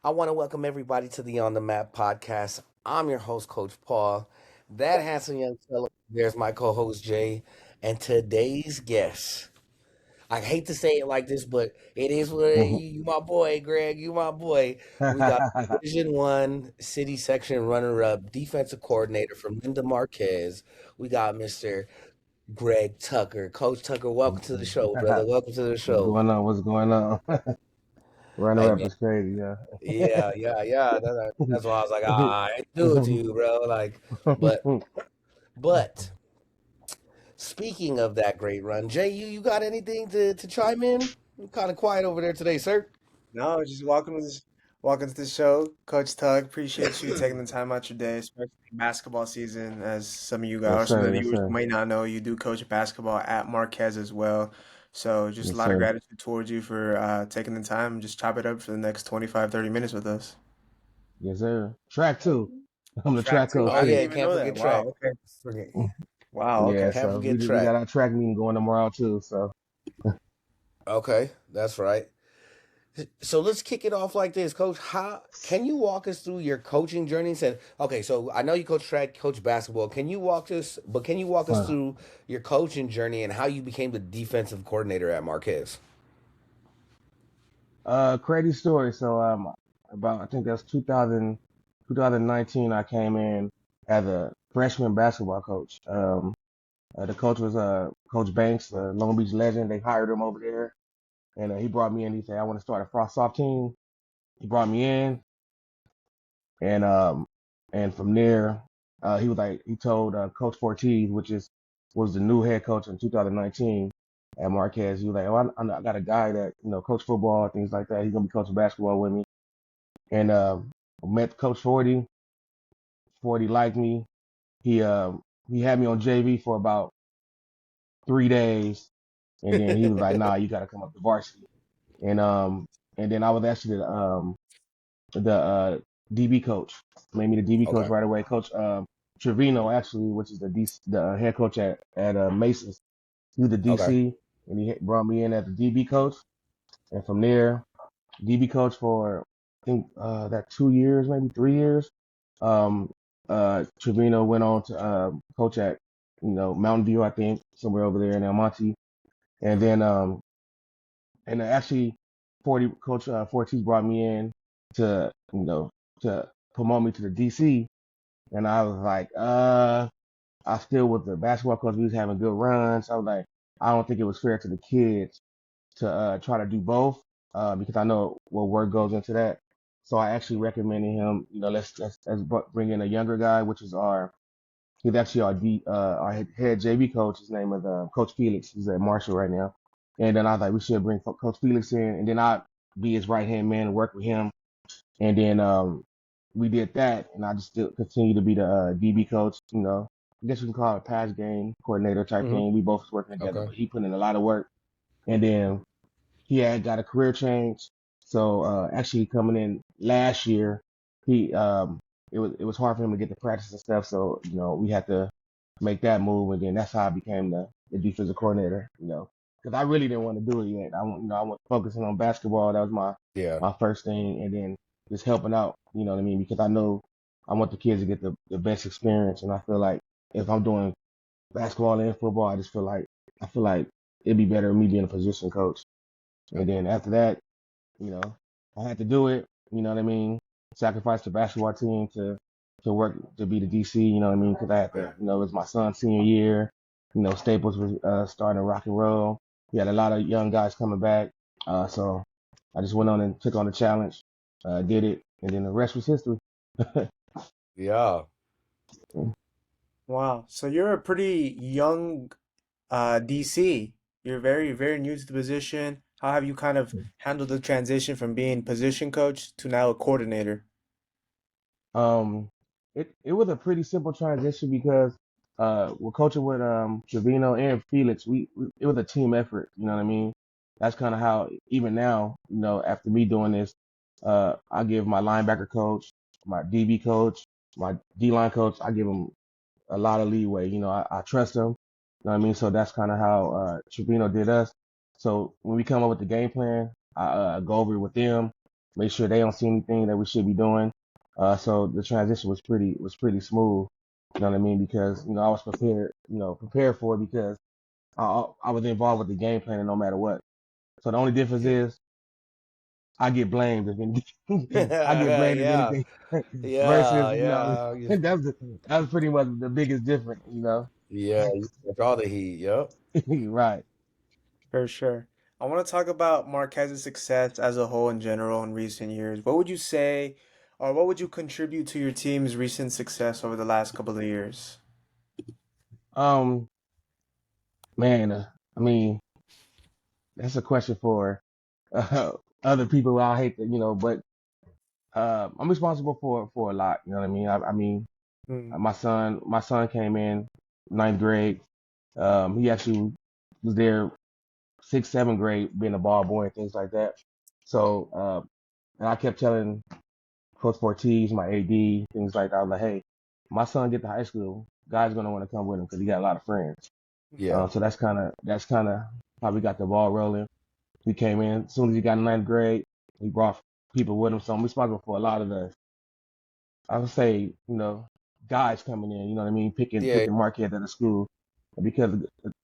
I want to welcome everybody to the On the Map podcast. I'm your host, Coach Paul. That handsome young fellow, there's my co host, Jay. And today's guest, I hate to say it like this, but it is what it, Mhm. you my boy, Greg. You my boy. We got Division One City Section runner-up defensive coordinator from Linda Marquez. We got Mr. Greg Tucker. Coach Tucker, welcome to the show, brother. Welcome to the What's show. going on? What's going on? Runner Hey up man. is crazy, yeah. Yeah. That's why I was like, I ain't do it to you, bro. Like, but but speaking of that great run, Jay, you got anything to chime in? You're kind of quiet over there today, sir. No, just welcome to the show, Coach Tug. Appreciate you taking the time out your day, especially basketball season. As some of you guys, Yes, or some of sir. the Yes, viewers sir. might not know, you do coach basketball at Marquez as well. So just a Yes, lot of sir. gratitude towards you for taking the time and just chop it up for the next 25, 30 minutes with us. Yes, sir. Track two. I'm the Track track two. coach Oh I didn't yeah, too. even can't know forget that. track. Wow. Okay. Wow. Yeah, Okay. Can't so forget we got track. our track meeting going tomorrow too. So Okay, that's right. So let's kick it off like this, Coach. How can you walk us through your coaching journey? Said, okay, so I know you coach track, coach basketball. Can you walk us uh, through your coaching journey and how you became the defensive coordinator at Marquez? crazy story. So about I think that's 2019 I came in as a freshman basketball coach. The coach was Coach Banks, the Long Beach legend. They hired him over there. And he brought me in. He said, "I want to start a frost soft team." He brought me in, and from there, he told Coach Fortiz, was the new head coach in 2019 at Marquez. He was like, "Oh, I got a guy that coach football, things like that. He's gonna be coaching basketball with me." And I met Coach Forty. Forty liked me. He uh, he had me on JV for about 3 days, and then he was like, "Nah, you got to come up to varsity." And um, and then I was actually the DB coach. Made me the DB coach Okay. right away. Coach Trevino, actually, which is the head coach at Masons. He was the Okay. DC, and he brought me in as the DB coach. And from there, DB coach for I think that 2 years, maybe 3 years. Um, Trevino went on to coach at Mountain View, I think, somewhere over there in El Monte. And then actually, Coach Fortis brought me in to to promote me to the DC, and I was like, I still with the basketball coach. We was having good runs. I was like, I don't think it was fair to the kids to try to do both, because I know what work goes into that. So I actually recommended him. Let's bring in a younger guy, which is he's actually our head JV coach. His name is Coach Felix. He's at Marshall right now. And then I was like, we should bring Coach Felix in, and then I be his right hand man and work with him. And then we did that, and I just still continue to be the DB coach. I guess we can call it a pass game coordinator type Hmm. thing. We both was working together, Okay. but he put in a lot of work. And then he had got a career change. So actually coming in last year, he it was hard for him to get the practice and stuff. So we had to make that move, and then that's how I became the defensive coordinator. Because I really didn't want to do it yet. I was focusing on basketball. That was Yeah. my first thing, and then just helping out. You know what I mean? Because I know I want the kids to get the best experience, and I feel like if I'm doing basketball and football, I feel like it'd be better me being a position coach. And then after that, you know, I had to do it. You know what I mean? Sacrifice the basketball team to work to be the DC. You know what I mean? Because I had to. It was my son's senior year. Staples was starting to rock and roll. We had a lot of young guys coming back. So I just went on and took on the challenge, did it, and then the rest was history. Yeah. Wow. So you're a pretty young DC. You're very, very new to the position. How have you kind of handled the transition from being position coach to now a coordinator? Um, it was a pretty simple transition because we're coaching with Trevino and Felix. We it was a team effort. You know what I mean? That's kind of how even now, after me doing this, I give my linebacker coach, my DB coach, my D line coach, I give them a lot of leeway. I trust them. You know what I mean? So that's kind of how Trevino did us. So when we come up with the game plan, I go over it with them. make sure they don't see anything that we should be doing. So the transition was pretty smooth. You know what I mean? Because I was prepared for it because I was involved with the game plan no matter what. So the only difference Yeah. is I get blamed if anything. I get blamed if Yeah. anything versus Yeah. Yeah. that was pretty much the biggest difference. Yeah. You catch all the heat. Yep. Right. For sure. I want to talk about Marquez's success as a whole in general in recent years. What would you say, or what would you contribute to your team's recent success over the last couple of years? Um, man, I mean, that's a question for uh, other people. I hate but I'm responsible for a lot. You know what I mean? I mean, Mm, my son came in ninth grade. He actually was there sixth, seventh grade, being a ball boy and things like that. So, and I kept telling Coach Ortiz, my AD, things like that. I was like, hey, my son get to high school, guys gonna want to come with him because he got a lot of friends. Yeah. So that's kind of how we got the ball rolling. He came in as soon as he got in ninth grade. He brought people with him, so I'm responsible for a lot of I would say, guys coming in. You know what I mean, picking Yeah. picking Marquette at the school, because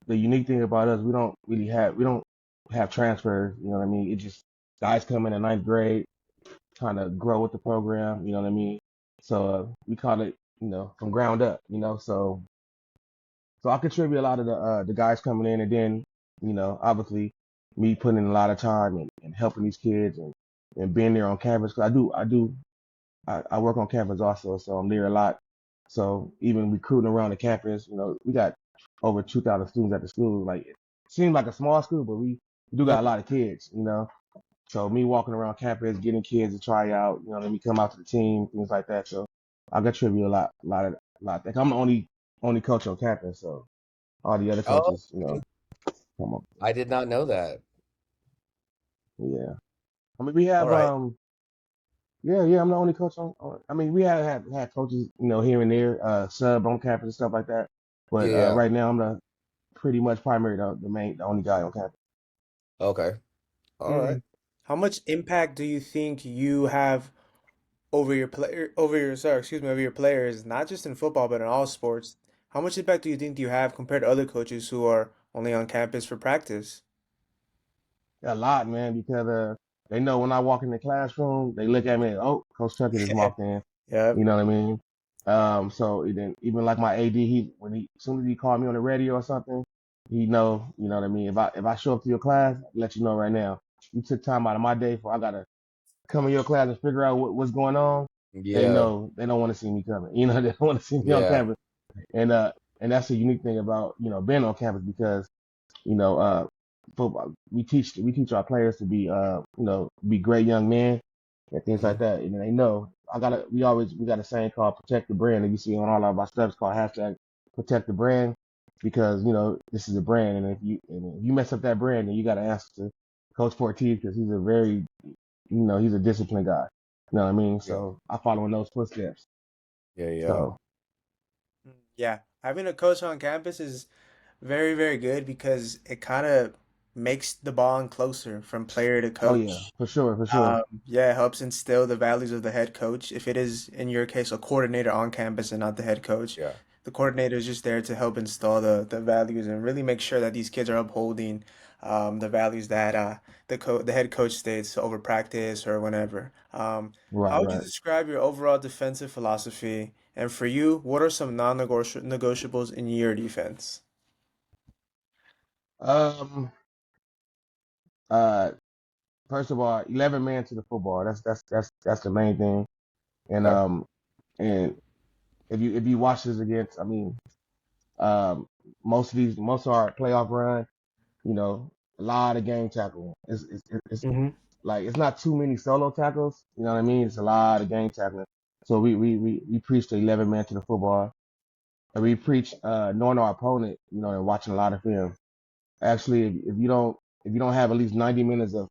the unique thing about us, we don't have transfers. You know what I mean? It just guys come in ninth grade, trying to grow with the program. You know what I mean? So we call it, from ground up. So I contribute a lot of the guys coming in, and then obviously me putting in a lot of time and helping these kids and being there on campus. 'Cause I work on campus also, so I'm there a lot. So even recruiting around the campus, we got over 2,000 students at the school. Like, it seems like a small school, but we do got a lot of kids. So me walking around campus, getting kids to try out, let me come out to the team, things like that. So I contribute a lot. Like, I'm the only coach on campus, so all the other Oh, coaches, come on, I did not know that. yeah. I mean, we All have right. yeah, I'm the only coach I mean, we have had coaches, here and there, sub on campus and stuff like that. But Yeah. right now, I'm the pretty much primary, the only guy on campus. Okay. All right. mm. How much impact do you think you have over your players, not just in football, but in all sports? How much impact do you think you have compared to other coaches who are only on campus for practice? A lot, man, because they know when I walk in the classroom, they look at me, oh, Coach Tucker just walked in. Yep. You know what I mean? So then even like my AD, as soon as he called me on the radio or something, you know what I mean. If I show up to your class, I'll let you know right now. You took time out of my day for I gotta come in your class and figure out what's going on. They Yeah. know they don't want to see me coming. They don't want to see me on Yeah. campus. And that's the unique thing about being on campus, because you know, football. We teach our players to be great young men and things like Mhm. that. And they know we got a saying called protect the brand, and you see on all of our stuff, it's called hashtag protect the brand, because this is a brand, and if you mess up that brand, then you got to answer to Coach Fortier, because he's a disciplined guy. You know what I mean? Yeah. So I follow in those footsteps. Yeah. Yeah. So Yeah, having a coach on campus is very, very good because it kind of makes the bond closer from player to oh yeah, coach. for sure, for sure. Yeah, it helps instill the values of the head coach. If it is, in your case, a coordinator on campus and not the head coach, Yeah. the coordinator is just there to help install the values and really make sure that these kids are upholding the values that the head coach states over practice or whenever. Right, How would you right. describe your overall defensive philosophy? And for you, what are some non-negotiables in your defense? Um, uh, First of all, 11 men to the football. That's the main thing. And Okay. and if you watch this against, I mean, um, most of our playoff run, a lot of game tackling. It's Hmm. like it's not too many solo tackles. You know what I mean? It's a lot of game tackling. So we preach the 11 men to the football, and we preach knowing our opponent. And watching a lot of film. Actually, if you don't have at least 90 minutes of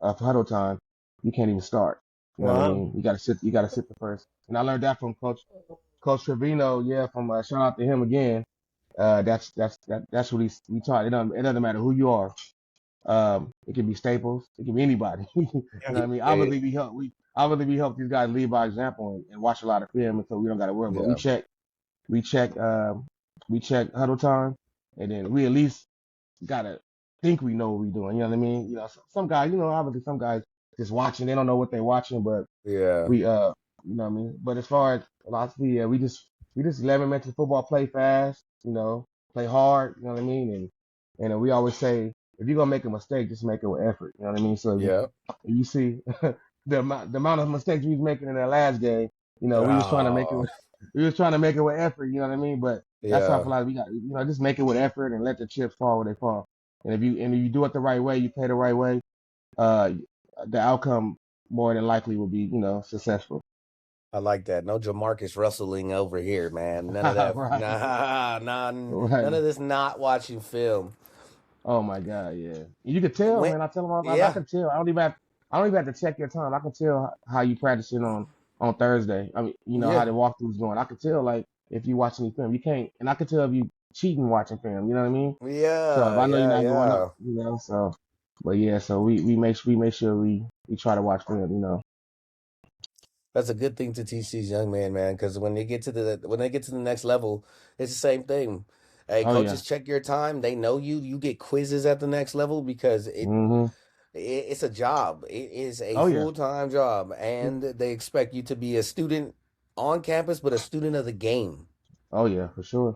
huddle time, you can't even start. You know what I Wow. mean? You gotta sit the first. And I learned that from Coach Trevino. Yeah, from shout out to him again. That's what we taught. It doesn't matter who you are. It could be Staples. It could be anybody. You know Yeah. what I mean? Yeah, Obviously we help these guys lead by example and watch a lot of film, and so we don't got to worry. But yeah, we check, we check huddle time, and then we at least gotta think we know what we're doing. You know what I mean? You know, some guys, obviously some guys just watching, they don't know what they're watching, but yeah, we, you know what I mean? But as far as philosophy, yeah, we just 11 mental football, play fast, play hard. You know what I mean? And we always say, if you're gonna make a mistake, just make it with effort. You know what I mean? So yeah. if you see the amount of mistakes we was making in that last game, we was trying to make it Oh, with, we was trying to make it with effort. You know what I mean? But that's how I yeah. feel like we got, just make it with effort and let the chips fall where they fall. And if you do it the right way, you play the right way, uh, the outcome more than likely will be, successful. I like that. No Jamarcus rustling over here, man. None of that. Right, Nah, nah, none right. of this not watching film. Oh my God, yeah. You could tell, When, man. I tell them, I yeah, can tell. I don't even have to check your time. I can tell how you practicing on Thursday. I mean, how yeah, the walkthroughs going. I can tell like if you watching any film. You can't, and I can tell if you cheating watching film. You know what I mean? So if yeah, I know you're yeah, not going up, yeah. so. But yeah, so we make sure we try to watch film. That's a good thing to teach these young men, man, because when they get to the next level, it's the same thing. Hey, Oh yeah. coaches, check your time. They know you. You get quizzes at the next level because Mhm. it's a job. It is a Oh yeah. full-time job, Mm. and they expect you to be a student on campus, but a student of the game. Oh yeah, for sure.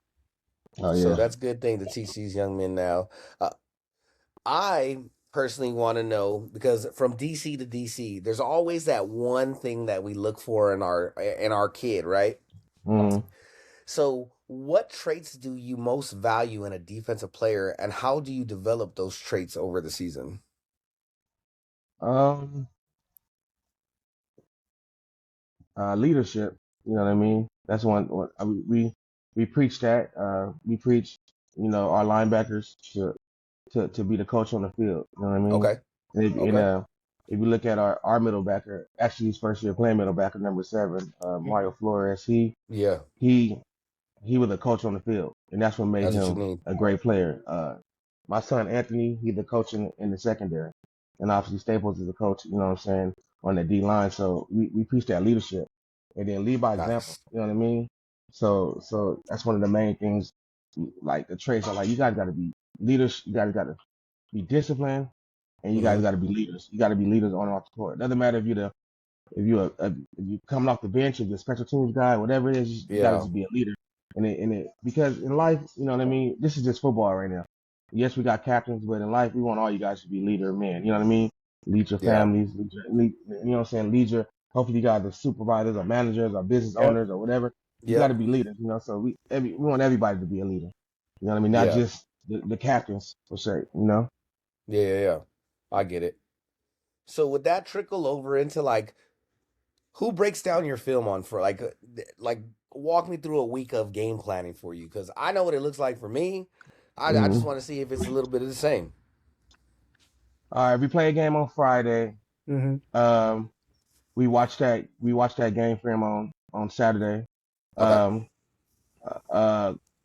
Oh So yeah. that's a good thing to teach these young men now. Uh, I personally want to know because from DC to DC, there's always that one thing that we look for in our kid, right? Mhm. So, what traits do you most value in a defensive player, and how do you develop those traits over the season? Um. Leadership. You know what I mean? That's one we preach that. We preach, our linebackers to be the coach on the field. You know what I mean? Okay, And okay, if you look at our middle backer, actually his first year playing middle backer, number 7, Mhm. Mario Flores, yeah, he he was a coach on the field, and that's what made that's what you him need. a great player. My son Anthony, he's the coach in the secondary, and obviously Staples is the coach. You know what I'm saying, on the D line. So we preach that leadership, and then lead by example. Nice. You know what I mean? So that's one of the main things. Like the traits are like you guys got to be leaders. You guys got to be disciplined, and you Hmm. guys got to be leaders. You got to be leaders on and off the court. Doesn't matter if you coming off the bench, if you're a special teams guy, whatever it is, you got to Yeah, just be a leader. And it because in life, you know what I mean. This is just football right now. Yes, we got captains, but in life, we want all you guys to be leader men. You know what I mean? Lead your yeah, families, you know what I'm saying. Lead your. Hopefully, you guys are supervisors or managers or business Yep. owners or whatever. You got yep, to be leaders. So we want everybody to be a leader. You know what I mean? Not yeah, just the captains per se. You know. yeah, yeah, yeah. I get it. So would that trickle over into like who breaks down your film on for like walk me through a week of game planning for you because I know what it looks like for me. I just Hmm. want to see if it's a little bit of the same. All right, we play a game on Friday. Hmm. Um, we watched that game film on Saturday. Okay, Um,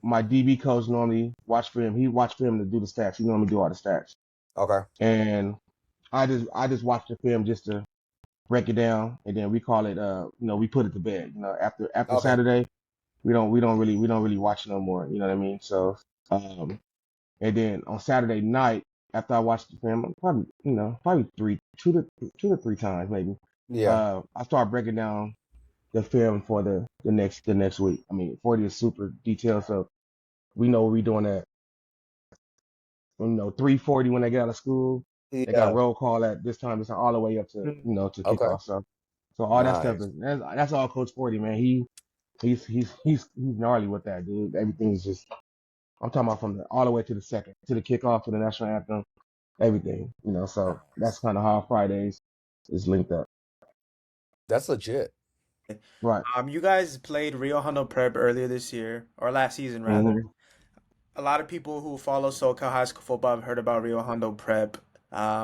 my DB coach normally watch film. He watch film to do the stats. He normally do all the stats, okay, and I just watch the film just to break it down, and then we call it. We put it to bed. After okay. Saturday, we don't really watch no more. You know what I mean? So, um, and then on Saturday night, after I watched the film, probably two to three times maybe. Yeah, I start breaking down the film for the next week. I mean, 40 is super detailed, so we know what we're doing at 3:40 when they get out of school. They got yeah. roll call at this time. It's all the way up to Mhm. to Okay, kickoff. So all that stuff nice. is that's all Coach 40, man. He's gnarly with that, dude. Everything is just I'm talking about from all the way to the second to the kickoff to the national anthem, everything. So that's Nice. kind of how Fridays is linked up. That's legit. Right. You guys played Rio Hondo Prep earlier this year, or last season rather. Hmm. A lot of people who follow SoCal high school football have heard about Rio Hondo Prep.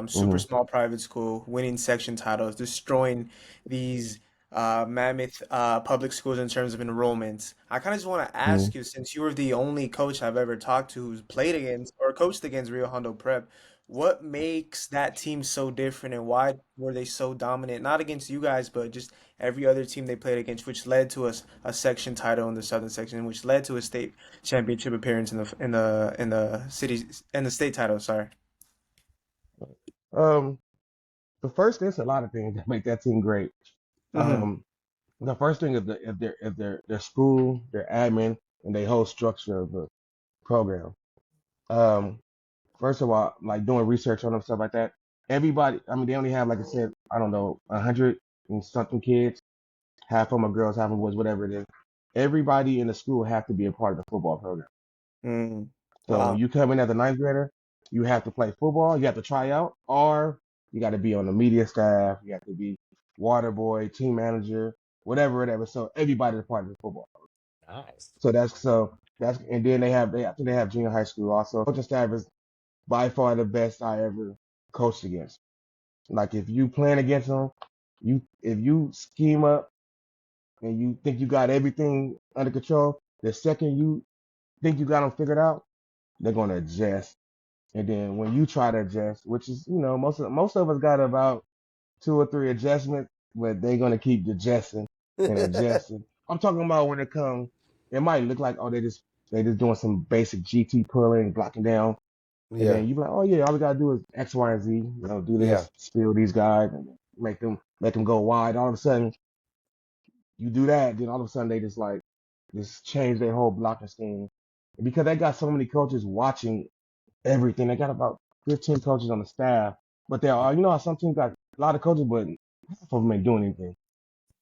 Super Hmm. small private school, winning section titles, destroying these mammoth public schools in terms of enrollments. I kind of just want to Hmm. ask you, since you were the only coach I've ever talked to who's played against or coached against Rio Hondo Prep, what makes that team so different and why were they so dominant? Not against you guys, but just every other team they played against, which led to a section title in the Southern section, which led to a state championship appearance in the city in the state title. Sorry. Um, the first, there's a lot of things that make that team great. Mm-hmm. Um, the first thing is their school, their admin, and their whole structure of the program. Um, First of all, like doing research on them stuff like that. Everybody, I mean, they only have like I said, I don't know, 100 and something kids. Half of them are girls, half of them boys, whatever it is. Everybody in the school have to be a part of the football program. Mm. So when Wow. you come in as a ninth grader, you have to play football. You have to try out, or you got to be on the media staff. You have to be water boy, team manager, whatever. So everybody's a part of the football. Nice. So that's and then I think they have junior high school also. Coaching staff is by far the best I ever coached against. Like if you playing against them, if you scheme up and you think you got everything under control, the second you think you got them figured out, they're gonna adjust. And then when you try to adjust, which is most of us got about 2 or 3 adjustments, but they're gonna keep adjusting and adjusting. I'm talking about when it comes, it might look like they just doing some basic GT pulling, blocking down, and Yeah. then you be like, oh yeah, all we gotta do is X, Y, and Z. Do Yeah. this, steal these guys, and make them go wide. All of a sudden, you do that, then all of a sudden they just change their whole blocking scheme. And because they got so many coaches watching everything, they got about 15 coaches on the staff. But there are, how some teams got a lot of coaches, but half of them ain't doing anything.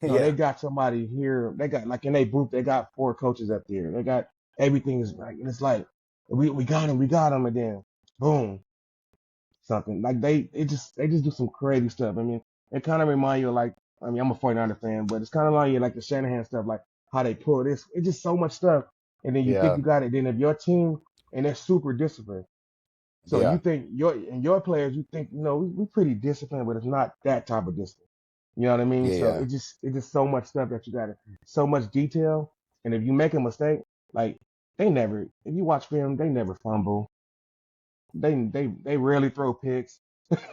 No, they Yeah. got somebody here. They got like in their booth, they got 4 coaches up there. They got everything is like, and it's like we got him, and then boom, something like they just do some crazy stuff. I mean, it kind of remind you of like, I mean, I'm a 49er fan, but it's kind of like you like the Shanahan stuff, like how they pull this. It's just so much stuff, and then you think Yeah. you got it. Then if your team and they're super disciplined, so you Yeah. think your players, you think we pretty disciplined, but it's not that type of discipline. You know what I mean? So Yeah. it's just so much stuff that you got to so much detail, and if you make a mistake, like they never, if you watch film, they never fumble. They rarely throw picks.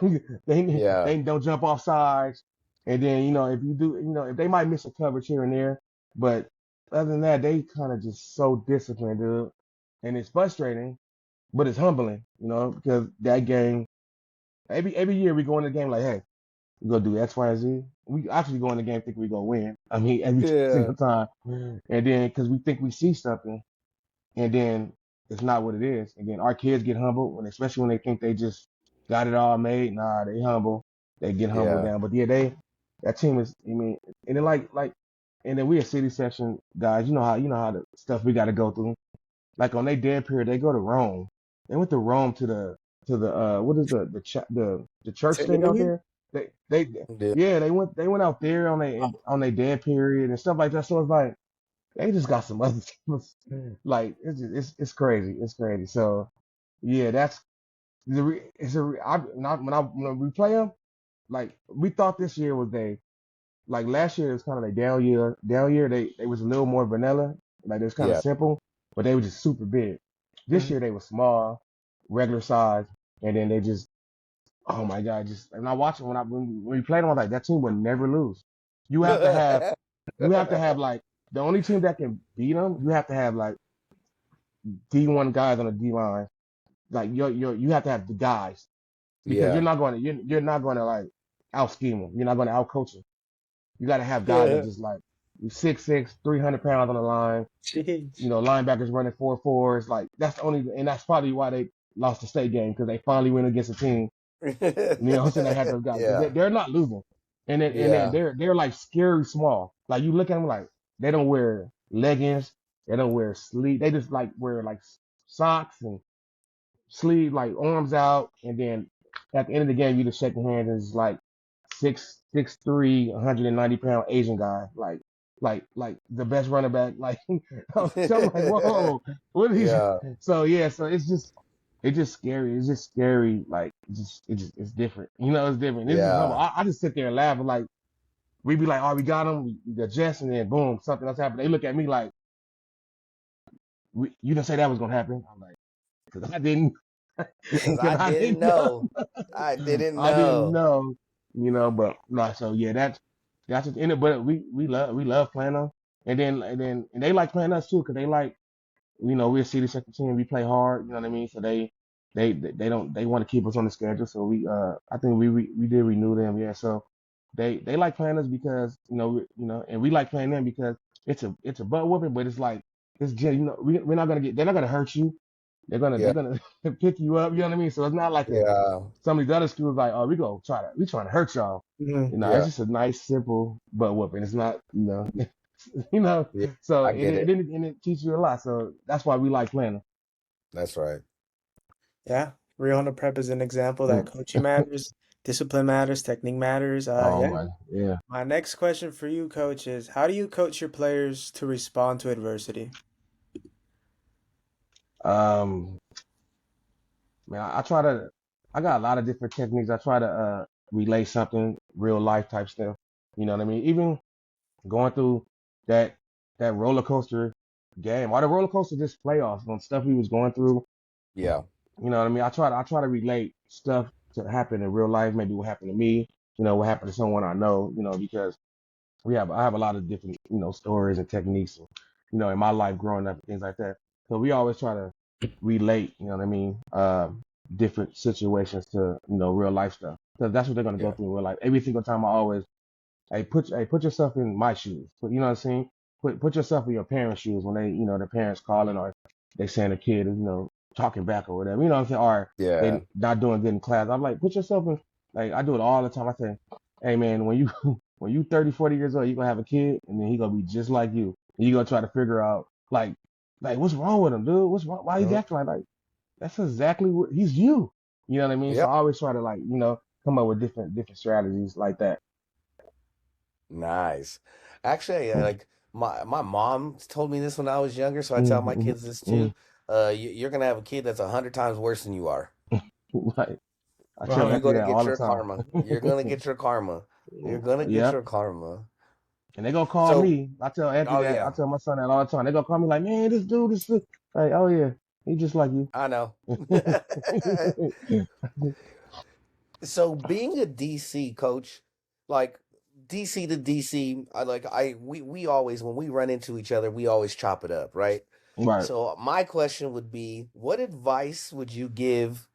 Yeah. they don't jump off sides. And then if you do, if they might miss a coverage here and there, but other than that, they kind of just so disciplined, dude. And it's frustrating, but it's humbling, because that game, every year we go in the game like, hey, we gonna do X, Y, and Z. We actually go in the game thinking we gonna win. I mean, every Yeah. single time, and then because we think we see something, and then it's not what it is. And then our kids get humbled, especially when they think they just got it all made. Nah, they humble. They get humbled Yeah. down. But yeah, that team is. I mean, and then and then we a city section guys. You know how the stuff we got to go through. Like on their dead period, they go to Rome. They went to Rome to the what is the church St. thing out Dominion? there. They Yeah. yeah, they went out there on their dead period and stuff like that. So it's like they just got some other stuff. Like it's crazy. It's crazy. So yeah, that's it's not when we play them. Like we thought this year was like last year it was kind of like down year. Down year they was a little more vanilla. Like it was kind of Yeah. simple, but they were just super big. This Hmm. year they were small, regular size, and then they just oh my god, just and I watch it when we played them. I was like that team would never lose. You have to have you have to have like the only team that can beat them. You have to have like D1 guys on the D line. Like you have to have the guys because Yeah. you're not going to like out scheme them. You're not going to out coach them. You got to have guys that just like 6'6", 300 pounds on the line. Jeez. Linebackers running 4.4s. Like that's the only, and that's probably why they lost the state game because they finally went against a team. So they had those guys because Yeah. they're not losing, and then Yeah. they're like scary small. Like you look at them like they don't wear leggings, they don't wear sleeve. They just like wear like socks and sleeve like arms out, and then at the end of the game, you just shake your hands and it's like 6'3", 190 pound Asian guy, like the best running back. Like so I'm like, whoa, what are these? Yeah. So yeah, so it's just scary. It's just scary. Like it's different. It's different. This is humble. Yeah. I just sit there and laugh and like we be like, oh, we got him. We adjust, and then boom, something else happened. They look at me like, you didn't say that was gonna happen. I'm like, because I didn't. Because because I I didn't didn't know. know. I didn't I didn't know. know, but no, so yeah, that's just in it. But we love playing them, and they like playing us too, because they like, we're a city second team. We play hard, you know what I mean. So they want to keep us on the schedule. So I think we did renew them, yeah. So they like playing us because and we like playing them because it's a butt whooping, but it's like we're not gonna they're not gonna hurt you. Yeah, They're gonna pick you up, you know what I mean. So it's not like yeah, some of these other schools like, oh, we trying to hurt y'all. Mhm. It's yeah, just a nice simple butt whooping. It's not you know. yeah. So I and get it, it. and it teaches you a lot. So that's why we like playing That's right. Yeah, Rio Hondo Prep is an example that them. coaching matters, discipline matters, technique matters. Oh Yeah. my, yeah. My next question for you, coach, is how do you coach your players to respond to adversity? Um, man, I try to. I got a lot of different techniques. I try to relay something real life type stuff. You know what I mean? Even going through that roller coaster game or the roller coaster just playoffs on stuff we was going through. Yeah, You know what I mean? I try to relate stuff to happen in real life. Maybe what happened to me. What happened to someone I know. Because I have a lot of different stories and techniques. In my life growing up and things like that. So we always try to relate. You know what I mean? Different situations to real life stuff because that's what they're gonna go yeah, through in real life. Every single time I always put yourself in my shoes. You know what I'm saying? Put yourself in your parents' shoes when they, their parents calling or they saying a kid is, talking back or whatever. You know what I'm saying? Or yeah. they not doing good in class. I'm like, put yourself in, like, I do it all the time. I say, hey man, when you when you 30, 40 years old, you're gonna have a kid and then he gonna be just like you. And you gonna try to figure out like what's wrong with him, dude? What's wrong? Why he's Mhm. acting like that's exactly what he's you. You know what I mean? So Yep. I always try to come up with different strategies like that. Nice. Actually, like my mom told me this when I was younger, so I tell my Mm-hmm, kids this hmm too. You're gonna have a kid that's 100 times worse than you are. Like I Well, tell You're that to gonna them all get the your time. karma. You're gonna get your karma. You're gonna get Yep. your karma. And they gonna call So, me. I tell Effie oh that. I yeah, tell my son that all the time. They gonna call me like, man, this dude is like, oh yeah, he just like you. I know. So being a DC coach, like DC to DC, we always when we run into each other, we always chop it up, right? Right. So my question would be, what advice would you give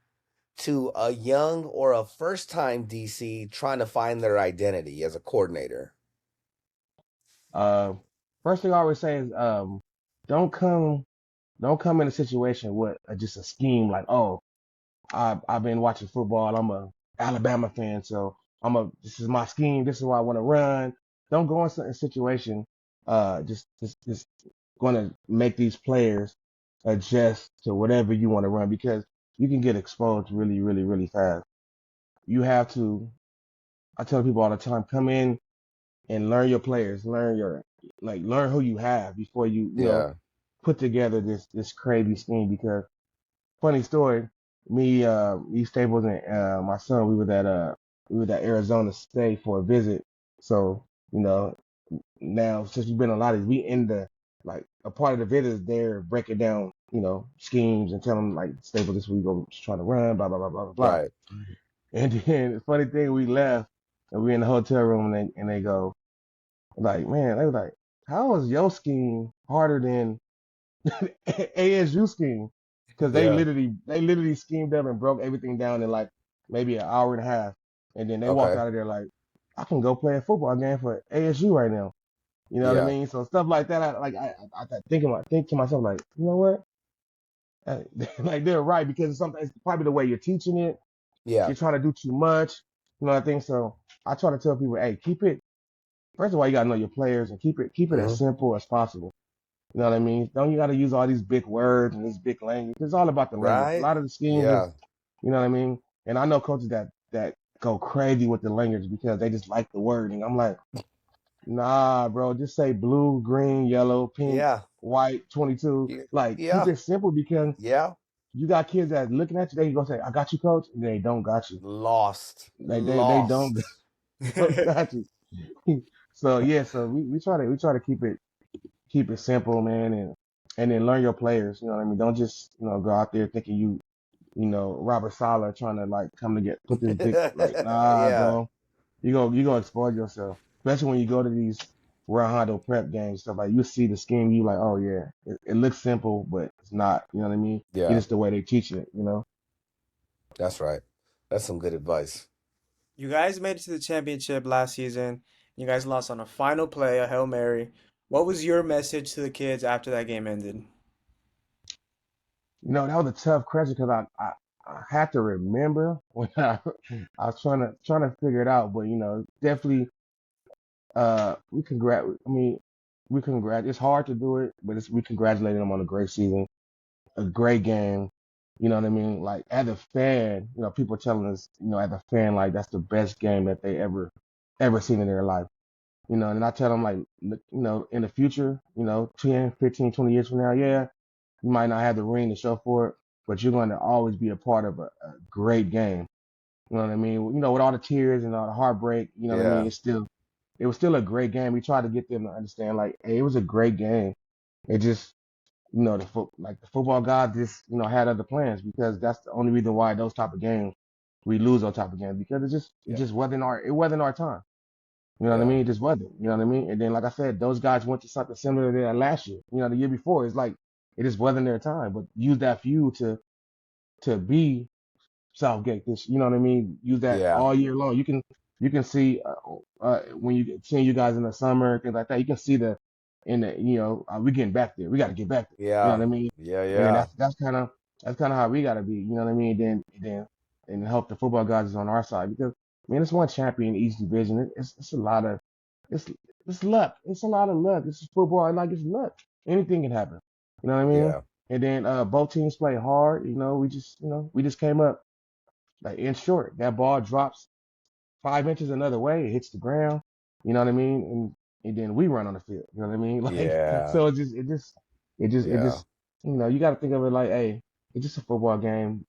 to a young or a first time DC trying to find their identity as a coordinator? Uh, First thing I always say is, don't come, don't come in a situation with just a scheme like, oh, I've been watching football. I'm a Alabama fan, so this is my scheme. This is what I want to run. Don't go in a situation, just going to make these players adjust to whatever you want to run because you can get exposed really, really, really fast. You have to, I tell people all the time, come in and learn your players, learn who you have before Yeah, put together this crazy scheme. Because funny story, me Staples and my son, we were at Arizona State for a visit. So, you know, now since we've been on a lot of these, we in the like a part of the visit is there breaking down, schemes and telling them like Staples this week go trying to run, blah blah blah blah blah blah. right. And then the funny thing, we left and we in the hotel room and they go like, man, they was like, how is your scheme harder than ASU scheme? Because Yeah. they literally schemed up and broke everything down in like maybe an hour and a half, and then they walked Okay. out of there like, I can go play a football game for ASU right now. You know what I Yeah. mean? So stuff like that, I think to myself like, you know what? Like they're right because it's probably the way you're teaching it. Yeah. You're trying to do too much. You know what I think? So I try to tell people, hey, keep it. First of all, you gotta know your players and keep it as Hmm. simple as possible. You know what I mean? Don't you gotta use all these big words and this big language. It's all about the language. A Right? lot of the schemes is, Yeah. you know what I mean? And I know coaches that go crazy with the language because they just like the word. And I'm like, nah, bro, just say blue, green, yellow, pink, Yeah. white, 22. Like, keep Yeah. it simple because Yeah. you got kids that looking at you, they gonna say, I got you, coach, and they don't got you. Lost. They don't, Lost. don't got you. So yeah, so we try to keep it simple, man, and then learn your players. You know what I mean? Don't just go out there thinking you. Robert Sala trying to like come to get put this big like nah, Yeah, bro. You gonna exploit yourself, especially when you go to these Round Hondo prep games stuff like you see the scheme, you like oh yeah, it looks simple but it's not. You know what I mean? It's yeah, just the way they teach it. You know. that's right. That's some good advice. You guys made it to the championship last season. You guys lost on a final play, a Hail Mary. What was your message to the kids after that game ended? That was a tough question because I had to remember when I was trying to figure it out, but definitely we congrat I mean we congrat it's hard to do it, but we congratulated them on a great season, a great game. You know what I mean? Like as a fan, people telling us, as a fan, like that's the best game that they ever seen in their life. And I tell them like, in the future, 10, 15, 20 years from now, yeah, you might not have the ring to show for it, but you're going to always be a part of a great game. You know what I mean? With all the tears and all the heartbreak, you know what I mean? Yeah, It was still a great game. We tried to get them to understand, like, hey, it was a great game. It just, the football gods just, had other plans because that's the only reason why those type of games we lose those type of games because it yeah, just wasn't our time. You know what I yeah, mean? It just wasn't. You know what I mean? And then, like I said, those guys went to something similar to that last year. The year before. It's like it just wasn't their time. But use that fuel to be Southgate. You know what I mean? Use that yeah, all year long. You can see when seeing you guys in the summer things like that. You can see we getting back there. We got to get back there. You know yeah, what I mean? yeah, And yeah, that's kind of how we got to be. You know what I mean? Then and help the football guys is on our side because man, it's one champion in each division. It's a lot of it's it's luck. It's a lot of luck. It's football. Like it's luck. Anything can happen. You know what I mean? yeah, And then both teams play hard. We just came up like in short. That ball drops 5 inches another way, it hits the ground. You know what I mean? And then we run on the field. You know what I mean? Like yeah, so it just yeah, you got to think of it like, hey, it's just a football game.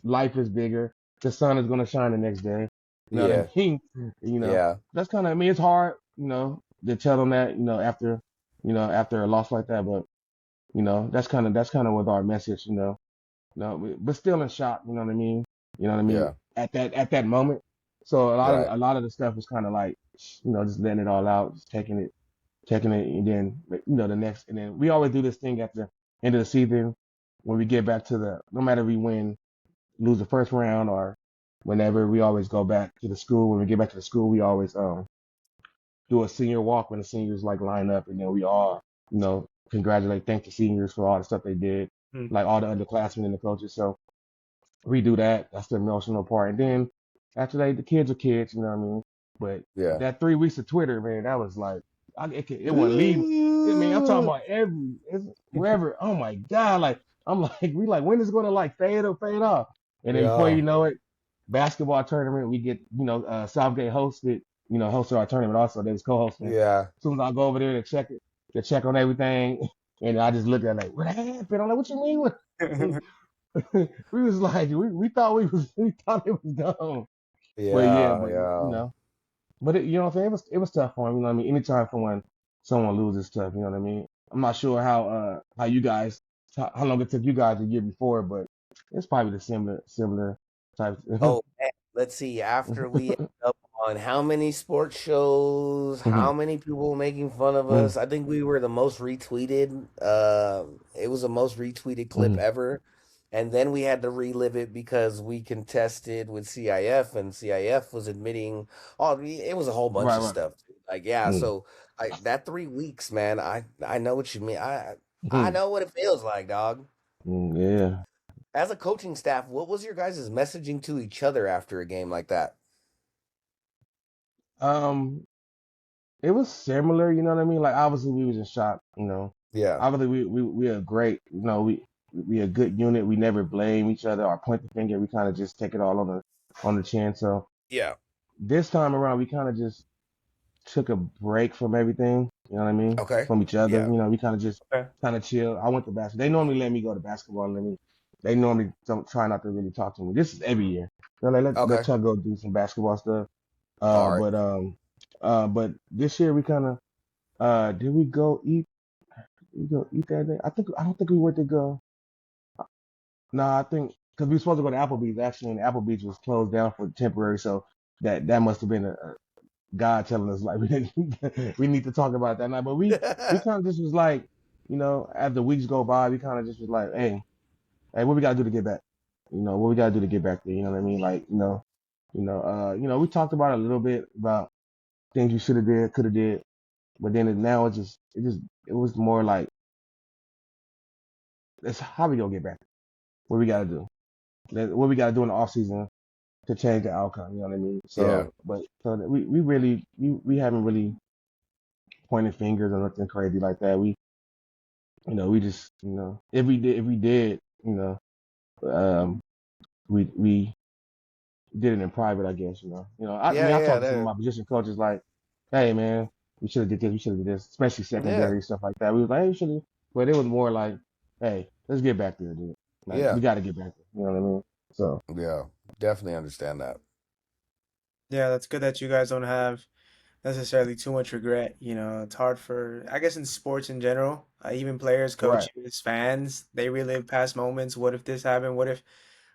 Life is bigger. The sun is gonna shine the next day. You know what I yeah, mean? yeah, That's kind of. I mean, it's hard. To tell them that. After a loss like that, but that's kind of with our message. No, but still in shock. You know what I mean? You know what I mean? yeah, At that moment. So a lot of right, a lot of the stuff was kind of like, just letting it all out, just taking it, and then the next, and then we always do this thing at the end of the season when we get back to no matter we win, lose the first round or whenever, we always go back to the school. When we get back to the school, we always do a senior walk when the seniors like line up, and then we all congratulate, thank the seniors for all the stuff they did, Hmm. like all the underclassmen and the coaches. So we do that. That's the emotional part. And then after that, the kids are kids, you know what I mean? But yeah. that 3 weeks of Twitter, man, that was like, it wouldn't leave. I mean, I'm talking Ooh. about wherever. Oh my God. Like, I'm like, we like, when is it going to like fade or fade off? And then before Yeah, you know it, basketball tournament, we get, Southgate hosted our tournament also. They was co-hosting. yeah, As soon as I go over there to check on everything, and I just look at it like, what happened? I'm like, what you mean? What? We was like, we thought we thought it was gone. But yeah, yeah, but yeah, you know what I'm saying? It was tough for him. You know what I mean? Anytime someone loses tough, you know what I mean? I'm not sure how you guys how long it took you guys the year before, but it's probably the similar type. Oh, man, let's see. After we ended up on how many sports shows, how many people making fun of us? I think we were the most retweeted. It was the most retweeted clip ever. And then we had to relive it because we contested with CIF, and CIF was admitting, oh, it was a whole bunch Right, of right. stuff. Like, yeah, Mm, so that 3 weeks, man, I know what you mean. I mm, know what it feels like, dog. yeah. As a coaching staff, what was your guys' messaging to each other after a game like that? Um, it was similar, you know what I mean? Like obviously we was in shock. Yeah. Obviously we are great, we a good unit. We never blame each other or point the finger. We kind of just take it all on the chin. So Yeah. this time around, we kind of just took a break from everything. You know what I mean? Okay. From each other. Yeah. We kind of just Okay. kind of chill. I went to basketball. They normally let me go to basketball. They normally don't try not to really talk to me. This is every year. Let Okay. Chuck go do some basketball stuff. All right. But this year we kind of did we go eat? We go eat that day. I don't think we went to go. No, I think because we were supposed to go to Applebee's actually, and Applebee's was closed down for temporary, so that must have been a God telling us like we need to talk about that night. But we kind of just was like, as the weeks go by, we kind of just was like, hey, what we gotta do to get back? What we gotta do to get back there? You know what I mean? Like, we talked about it a little bit about things you should have did, could have did, but then now it was more like, it's how we gonna get back? What we gotta do? What we gotta do in the off season to change the outcome? You know what I mean? Yeah. So we really we haven't really pointed fingers or nothing crazy like that. We just if we did um we did it in private, I guess. I Yeah, mean, I yeah, talked to some of my position coaches like, hey man, we should have did this, we should have did this, especially yeah, secondary stuff like that. We was like, hey, we should have, but it was more like, hey, let's get back there, dude. Like yeah, we got to get back there. You know what I mean? So yeah. Definitely understand that. Yeah, that's good that you guys don't have necessarily too much regret. It's hard for, I guess, in sports in general, even players, right, coaches, fans, they relive past moments. What if this happened? What if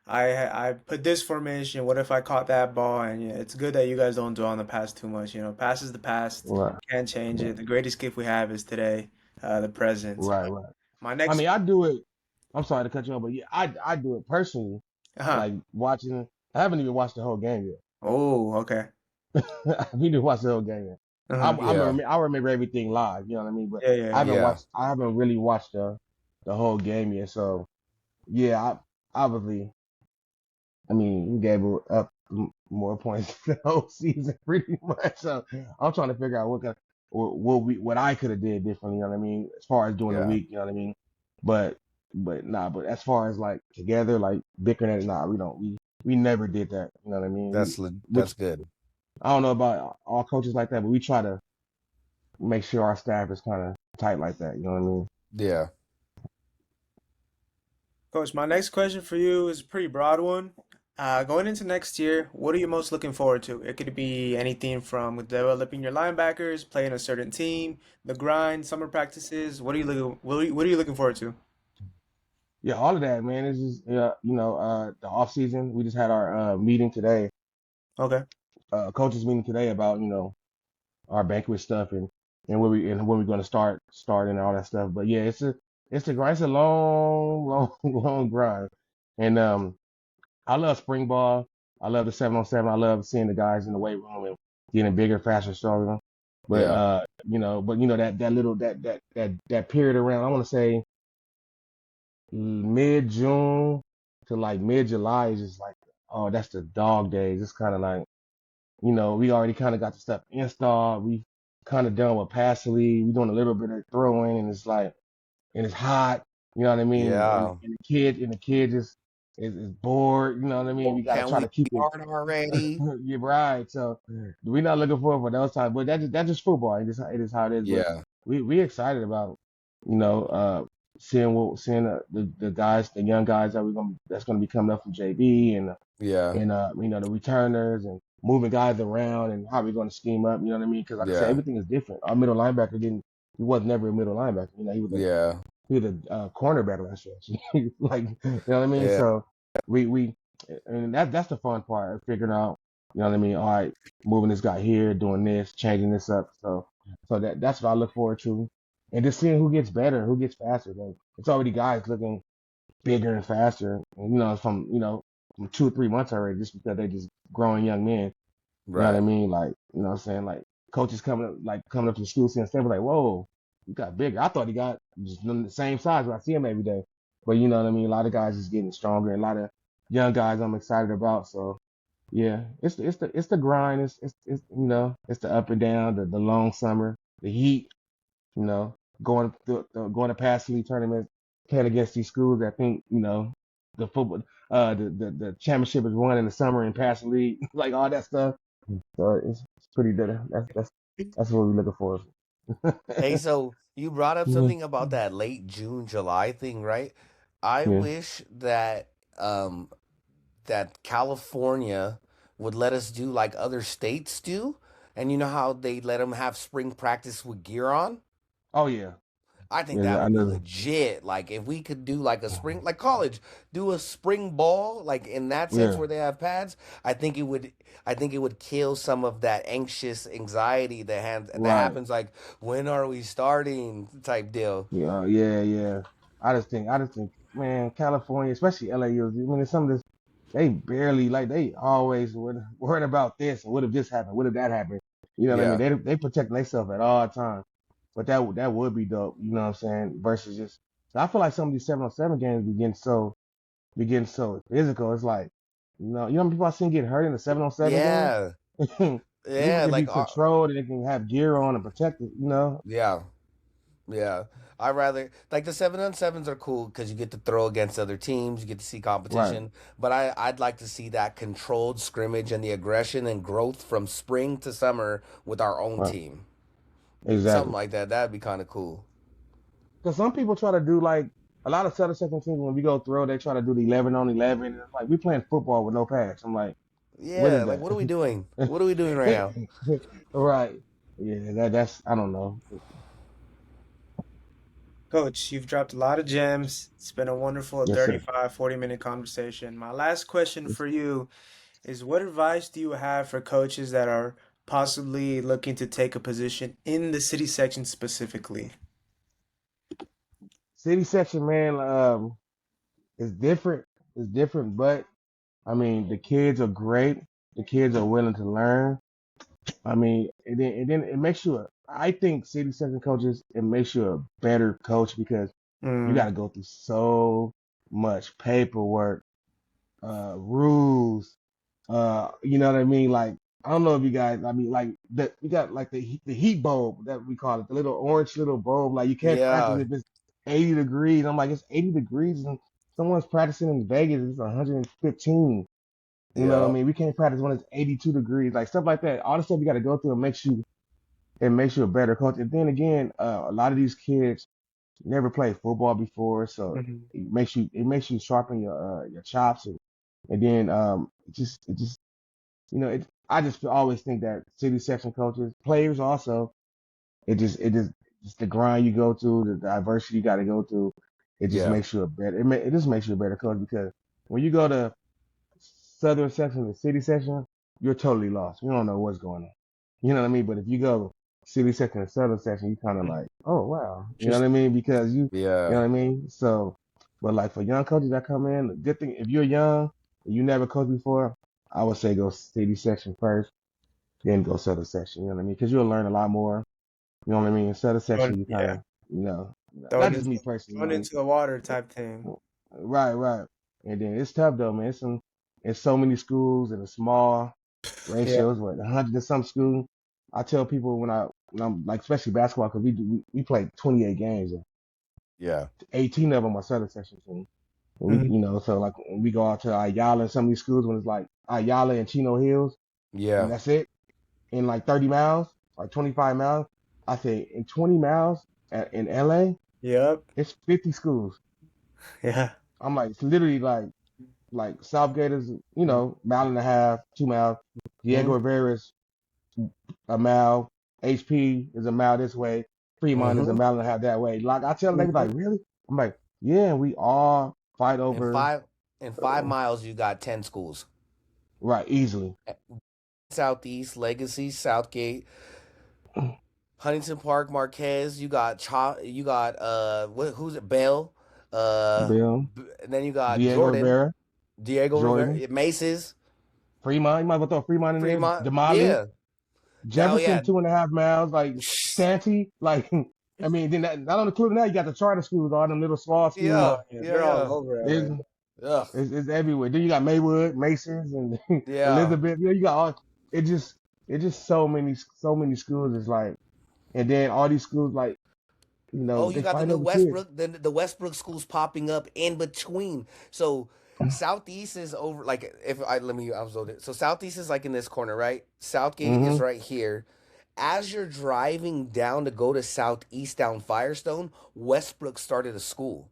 I put this formation? What if I caught that ball? And yeah, it's good that you guys don't dwell on the past too much. Past is the past. right, Can't change right, it. The greatest gift we have is today, the present. right, right. My I next, mean, I do it. I'm sorry to cut you off, but yeah, I do it personally. uh-huh. Like watching, I haven't even watched the whole game yet. Oh, okay. I need to watch the whole game yet. Uh-huh. Yeah, I remember everything live. You know what I mean? But Yeah, yeah, yeah, I haven't really watched the whole game yet. So yeah, obviously, I mean, we gave up more points the whole season pretty much. So I'm trying to figure out what I could have did differently. You know what I mean? As far as during the yeah. week, you know what I mean? But but as far as like together, like bickering at it, nah, we never did that. You know what I mean? That's Which good. I don't know about all coaches like that, but we try to make sure our staff is kind of tight like that. You know what I mean? Yeah. Coach, my next question for you is a pretty broad one. Going into next year, what are you most looking forward to? It could be anything from developing your linebackers, playing a certain team, the grind, summer practices. What are you looking forward to? Yeah, all of that, man. It's just the off season. We just had our meeting today, Okay. coaches meeting today about our banquet stuff and when we're going to start and all that stuff. But yeah, it's a grind. It's a long, long, long grind. And I love spring ball. I love the 7-on-7. I love seeing the guys in the weight room and getting bigger, faster, stronger. But Yeah. that period around, I want to say mid June to like mid July is just like, oh, that's the dog days. It's kind of like, we already kind of got the stuff installed. We kind of done with pass lead. We're doing a little bit of throwing, and it's like, and it's hot. You know what I mean? And, Yeah. and the kid is bored. You know what I mean? We got to Can try we to keep it. start already? You're right. So we're not looking forward for those times, but that's just football. It is how it is. But Yeah. we excited about you know seeing the guys, the young guys that's gonna be coming up from JV Yeah. and the returners and moving guys around and how we're going to scheme up. You know what I mean? Because like I said, Yeah. everything is different. Our middle linebacker didn't. He was never a middle linebacker. Yeah. He was a cornerback last year. Like you know what I mean? Yeah. So we and that's the fun part of figuring out. You know what I mean? All right, moving this guy here, doing this, changing this up. So that's what I look forward to, and just seeing who gets better, who gets faster. Like, it's already guys looking bigger and faster. And, from 2 or 3 months already, just because they just growing young men. You know what I Right. mean? Like, you know what I'm saying? Like coaches coming up to the school seeing stuff like, whoa, you got bigger. I thought he got just the same size when I see him every day. But you know what I mean? A lot of guys just getting stronger and a lot of young guys I'm excited about. So yeah, it's the grind. It's it's the up and down, the long summer, the heat, you know, going to pass league tournaments, playing against these schools that think, the football, the championship is won in the summer in passing league, like all that stuff. So it's pretty good. That's what we're looking for. Hey, so you brought up Mhm. something about that late June, July thing, right? I Yeah. wish um that California would let us do like other states do. And you know how they let them have spring practice with gear on? Oh yeah. I think Yeah, that I would be know. legit. Like if we could do like a spring, like college, do a spring ball, like in that sense Yeah, where they have pads. I think it would. I think it would kill some of that anxious anxiety that right. happens. Like when are we starting type deal. Yeah, yeah, yeah. I just think, man, California, especially LA, I mean, some of this, they barely like they always worried about this and what if this happened, what if that happened. You know what I mean? Yeah. They protect themselves at all times. But that would be dope. You know what I'm saying? Versus just, I feel like some of these 7-on-7 games be getting so physical. It's like, you know, how many people I've seen get hurt in the 7-on-7 game. Yeah. People Yeah. can be Like controlled and they can have gear on and protected. You know? yeah. Yeah, I rather like the 7-on-7s are cool because you get to throw against other teams, you get to see Right. competition. But I'd like to see that controlled scrimmage and the aggression and growth from spring to summer with our own Right. team. Something Exactly. like that. That'd be kind of cool. Because some people try to do like a lot of Southern second teams when we go throw, they try to do the 11-on-11. And it's like we playing football with no pads. I'm like, what Yeah, is like that? what are we doing? What are we doing right now? Right. Yeah, that's I don't know. Coach, you've dropped a lot of gems. It's been a wonderful Yes, sir. 35, 40-minute conversation. My last question for you is what advice do you have for coaches that are possibly looking to take a position in the city section specifically? City section, man, is different. It's different, but I mean the kids are great. The kids are willing to learn. I mean, and then it makes you I think city section coaches, it makes you a better coach because you got Mm, to go through so much paperwork, rules, you know what I mean? Like, I don't know if you guys, I mean, like that we got like the heat bulb that we call it, the little orange little bulb. Like you can't practice Yeah, if it's 80 degrees. I'm like, it's 80 degrees and someone's practicing in Vegas. It's 115. You know what I yeah, mean? We can't practice when it's 82 degrees, like stuff like that. All the stuff you got to go through it makes you a better coach. And then again, a lot of these kids never played football before, so mhm. it makes you sharpen your chops and then it just I just always think that city section coaches, players also, just the grind you go through, the diversity you got to go through, it just yeah, makes you a better it just makes you a better coach because when you go to southern section and city section, you're totally lost. You don't know what's going on. You know what I mean? But if you go city section and southern section, you kind of like, oh wow, you know what Just I mean? Because you know yeah, what I mean. So, but like for young coaches that come in, the good thing if you're young and you never coached before, I would say go city section first, then go southern section. You know what I mean? Because you'll learn a lot more. You know what I mean? In southern section, you kind yeah, of, you know, not thrown just into, me personally. You thrown know, into the water type thing. right, right. And then it's tough though, man. It's so many schools and a small Yeah. ratios, what 100 and some school. I tell people when I'm like especially basketball because we play 28 games and yeah, 18 of them are southern section team. And we Mhm. so like when we go out to Ayala and some of these schools when it's like Ayala and Chino Hills and yeah. that's it in like 30 miles, like 25 miles. I say in 20 miles in LA, Yep. it's 50 schools. Yeah. I'm like it's literally like Southgate is mile and a half, 2 miles. Diego Mhm. Rivera's a mile. HP is a mile this way. Fremont is a Mm-hmm. mile and a half that way. Like I tell them, they be Mhm. like, really? I'm like, yeah. We all fight In over 5 miles, you got 10 schools. right easily. Southeast, Legacy, Southgate, Huntington Park, Marquez. You got who's it? Bell. Bill, And then you got Diego Jordan, Rivera, Diego Jordan, Rivera, Maces, Fremont. You might as well throw Fremont in there. Fremont. Damali, Yeah. Now, Jefferson, yeah. 2.5 miles. Like Santee, like I mean, then not on including that, you got the charter schools, all them little small schools. Oh Yeah. yeah, Yeah. they're all Yeah. over It's, LA. Ugh. it's everywhere. Then you got Maywood, Masons, and Yeah. Elizabeth. You got all. It just so many schools. It's like, and then all these schools like Oh, you they got the fight new over kids. Westbrook, the Westbrook schools popping up in between. So Southeast is over. Like if I let me, I was loaded. So Southeast is like in this corner, right? Southgate is Mm-hmm. right here. As you're driving down to go to Southeast down Firestone, Westbrook started a school.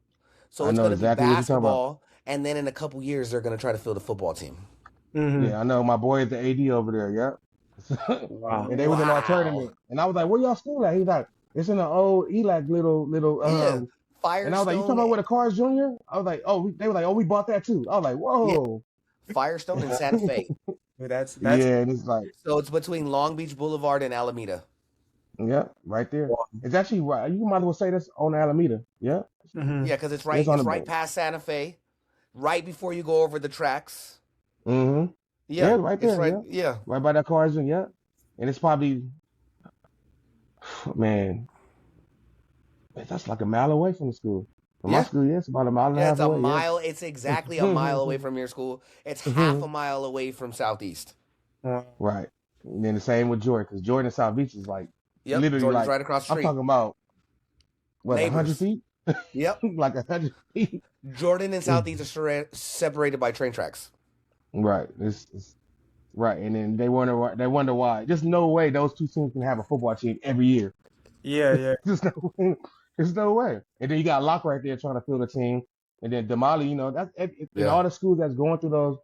So I it's know gonna be exactly what you're talking about. basketball, and then in a couple years they're gonna try to field a football team. Hmm. Yeah, I know my boy is the AD over there. Yep. Wow. And they was in our Wow. tournament, and I was like, "Where y'all school at?" He's like, It's in the old ELAC little Yeah, and I was like, you talking Firestone. about with the Cars Junior? I was like, oh, they were like, oh, we bought that too. I was like, Yeah, whoa. Firestone and Santa Fe. Dude, that's Yeah, and it's like, So it's between Long Beach Boulevard and Alameda. yeah, right there. wow. It's actually right. You might as well say that's on Alameda. Yeah, Hmm. Yeah, because it's it's right. on It's the right bank. past Santa Fe, right before you go over the tracks. Mm-hmm. Yeah, Yeah, right it's there. right. Yeah, Yeah, right by that Cars Junior. Yeah, and it's probably, man, that's like a mile away from the school. From my yeah, school, yeah, it's about a mile and a yeah. half It's a away. Yeah. mile. It's exactly a mile away from your school. It's half a mile away from Southeast. Wow. Right. And then the same with Jordan, because Jordan and South Beach is like Yep, literally Jordan's like right across the I'm street. talking about what 100 Neighbors. feet, Yep, like 100 feet. Jordan and Southeast are separated by train tracks. Right. It's right. And then they wonder why. There's no way those two teams can have a football team every year. Yeah, yeah. There's no way. There's no way. And then you got Locke right there trying to field a team. And then Damali, that's in Yeah, all the schools that's going through those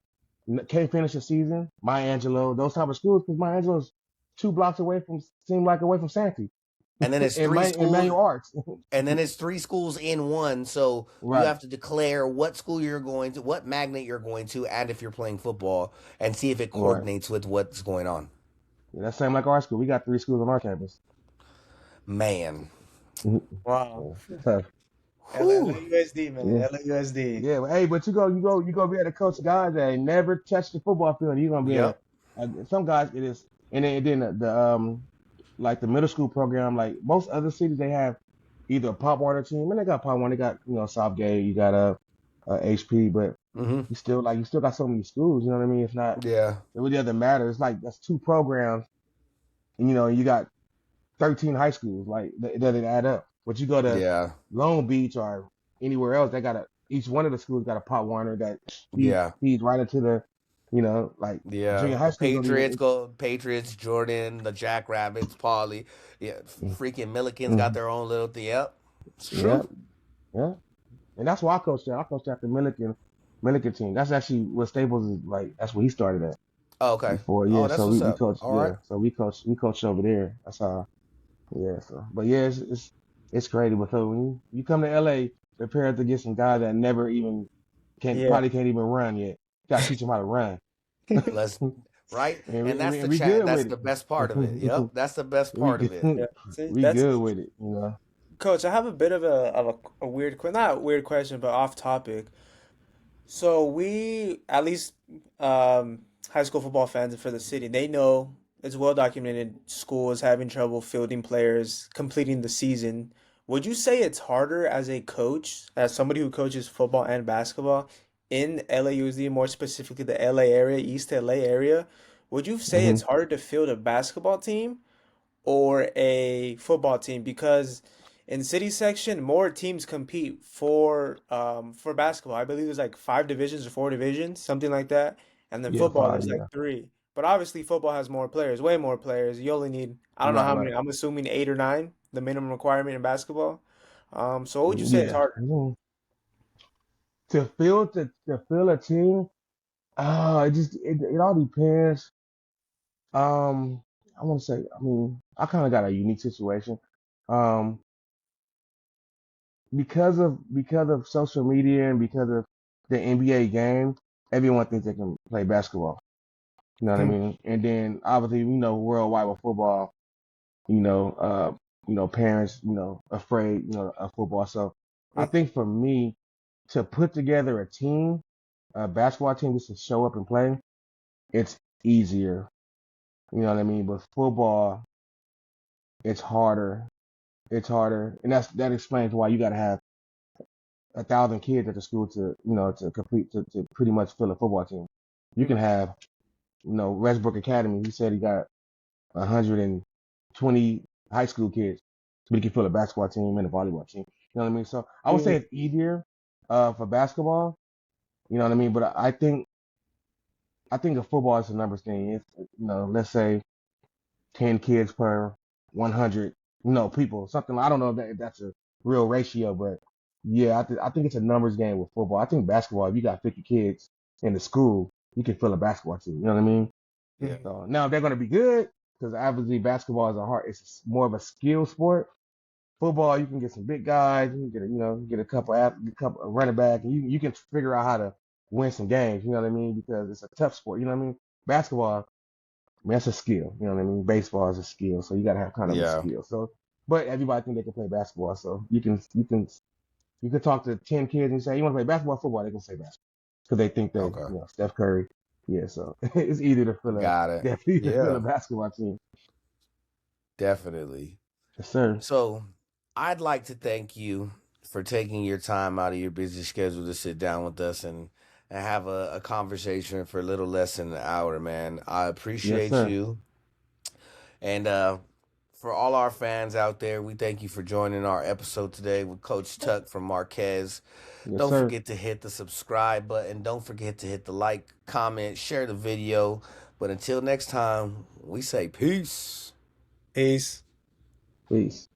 can't finish the season. Maya Angelou, those type of schools, because Maya Angelou's 2 blocks away from seem like away from Santee and then it's in three schools. manual arts. And then it's three schools in one, so you Right. have to declare what school you're going to, what magnet you're going to, and if you're playing football, and see if it Right. coordinates with what's going on. Yeah, that's same like our school. We got 3 schools on our campus. Man, Wow. Tough. whew. LAUSD, man. Yeah. LAUSD. Yeah, but hey, but you go be able to coach guys that ain't never touched the football field. You're gonna be able Yep. some guys it is, and then the like the middle school program, like most other cities, they have either a Pop Warner team, and they got Pop Warner, they got Southgate, you got HP, but Mm-hmm. you still got so many schools. You know what I mean? It's not Yeah. it really doesn't matter. It's like that's 2 programs, and you got 13 high schools. Like it doesn't add up. But you go to Yeah. Long Beach or anywhere else, they got each one of the schools got a Pop Warner that Yeah. feeds right into the, like Yeah. junior high The school don't Patriots even. go. Patriots, Jordan, the Jackrabbits, Pauly. Yeah. Freaking Millikins got their own little thing. Yep. It's Yeah, true. yeah. And that's why I coached there. I coached at the Milliken team. That's actually what Staples is like. That's where he started at Oh, okay. before. Oh, Yeah, that's so what's we up. coached. All right. Yeah, so we coached over there. That's how. Yeah. So, but yeah, it's crazy. But so when you come to LA, prepare to get some guys that never even Yeah. probably can't even run yet. Got to teach them how to run. Let's right, And and that's and the we chat. good That's with the it. best part of it. Yep. That's the best we part of it. good. Yeah. See, We that's good with it. Coach. I have a bit of a weird, not a weird question, but off topic. So we, at least high school football fans for the city, they know it's well documented schools having trouble fielding players, completing the season. Would you say it's harder as a coach, as somebody who coaches football and basketball in LAUSD, more specifically the LA area, East LA area? Would you say hmm it's harder to field a basketball team or a football team? Because in city section more teams compete for basketball. I believe there's like 5 divisions or 4 divisions, something like that. And then Yeah, football five. there's like Yeah. three. But obviously football has more players, way more players. You only need, I don't know Right. how Right. many, I'm assuming 8 or 9, the minimum requirement in basketball. So what would you say is Yeah. harder? To fill a team, it all depends. Um, I want to say, I mean, I kind of got a unique situation. Um, because of social media and because of the NBA game, everyone thinks they can play basketball. You know what I Hmm. mean? And then obviously, worldwide with football, you know, uh, parents, afraid, of football. So I Yeah. think for me to put together a basketball team just to show up and play, it's easier. You know what I mean? But football, it's harder. It's harder, and that explains why you got to have 1,000 kids at the school to complete to pretty much fill a football team. You can have Westbrook Academy. He said he got 120 high school kids, but he can fill a basketball team and a volleyball team. You know what I mean? So I would say Mhm. it's easier for basketball. You know what I mean? But I think a football is a numbers thing. It's let's say 10 kids per 100 people, something. I don't know if that's a real ratio, but yeah, I think it's a numbers game with football. I think basketball, if you got 50 kids in the school, you can fill a basketball team. You know what I mean? Yeah. Mhm. So now they're going to be good because obviously basketball is it's more of a skill sport. Football, you can get some big guys. You can get get a couple a running back, and you can figure out how to win some games. You know what I mean? Because it's a tough sport. You know what I mean? Basketball, I mean, that's a skill. You know what I mean? Baseball is a skill, so you got to have kind of a Yeah. skill. So, but everybody think they can play basketball, so you can talk to 10 kids and say you want to play basketball, or football. They can say basketball because they think they Okay. Steph Curry. Yeah, so it's easy to Got it. definitely to fill a Yeah, basketball team. definitely. Yes, sir. So I'd like to thank you for taking your time out of your busy schedule to sit down with us and have a conversation for a little less than an hour, man. I Yes, appreciate sir. you. And for all our fans out there, we thank you for joining our episode today with Coach Tuck from Marquez. Yes, Don't sir. forget to hit the subscribe button. Don't forget to hit the like, comment, share the video. But until next time, we say peace. Peace. Peace.